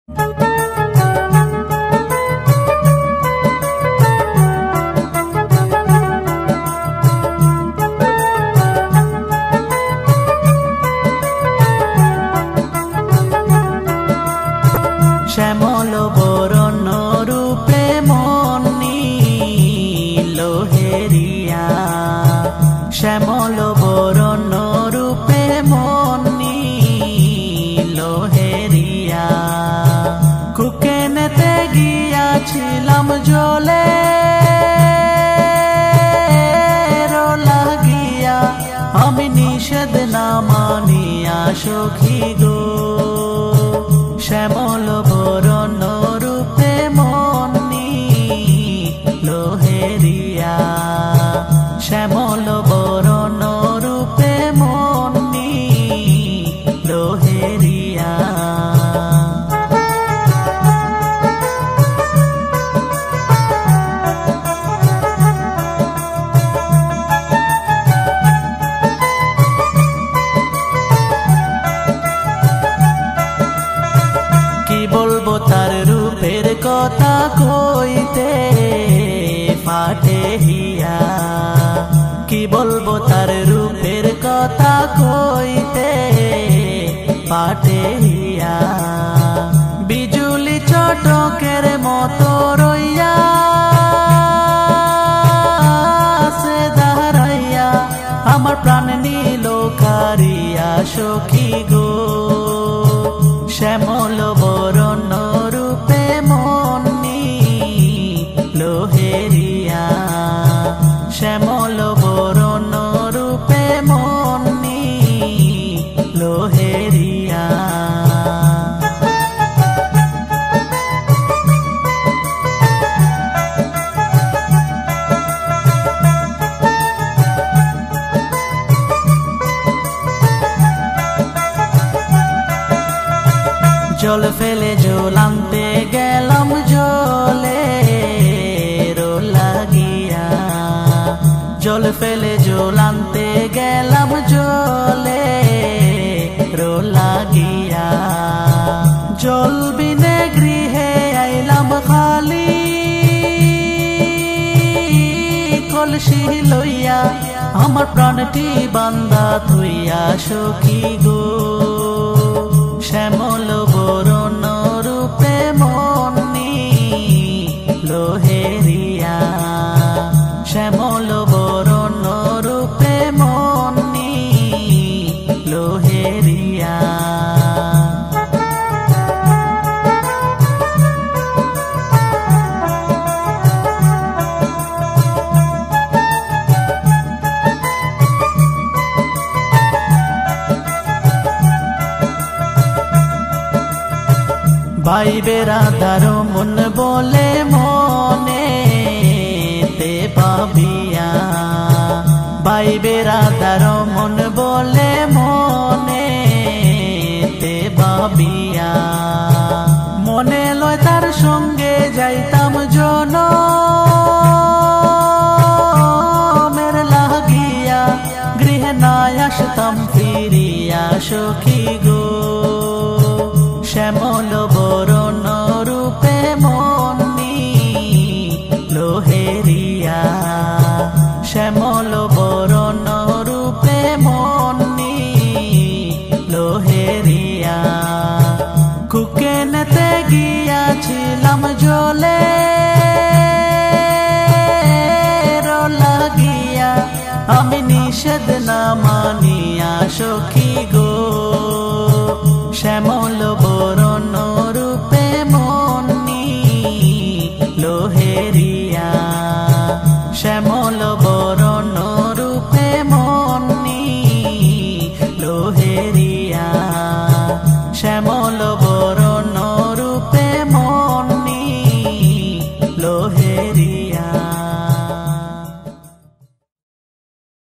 শ্যামল বরণ রূপে মন নীল হেরিয়া, শ্যামল বরণ রূপে মন নীল হেরিয়া। কুকেনেতে গিয়াছিলাম জলে লাগিয়া, আমি নিষেধ না মানিয়া সখী গো। শ্যামল বরণ রূপে মন নীল হেরিয়া, শ্যামল বরণ রূপে মন নীল হেরিয়া। বলবো তার রূপের কথা কইতে ফাটে হিয়া, কি বলবো তার রূপের কথা কইতে ফাটে হিয়া। বিজুলি চটকের মতো রইয়া সে দাঁড়াইয়া, আমার প্রাণ নীল কারিয়া সখী গো। শ্যামল বরণ রূপে মন নীল হেরিয়া, শ্যামল বরণ রূপে মন নীল হেরিয়া। জল ফেলে জল আনতে গেলাম জলে লাগিয়া, জল ফেলে জল আনতে গেলাম জলে লাগিয়া। জল বিনে গৃহে আইলাম খালি কলসি লইয়া, আমার প্রাণটি বান্দা থইয়া সখী গো। শ্যামল বরণ রূপে মন নীল হেরিয়া, শ্যামল বরণ রূপে মন নীল হেরিয়া। ভাই বেরাদার মন বলে মনে তে ভাবিয়া, ভাই বেরাদার মন বলে মনে তে ভাবিয়া। মনে লয় তার সঙ্গে যাইতাম জনমের লাগিয়া, গৃহে না আসতাম ফিরিয়া সখী গো। শ্যামল বরণ রূপে মন নীল হেরিয়া, শ্যামল বরণ রূপে মন নীল হেরিয়া। কুকেনেতে গিয়াছিলাম জলে লাগিয়া, আমি নিষেধ না মানিয়া সখী গো। শ্যামল বরণ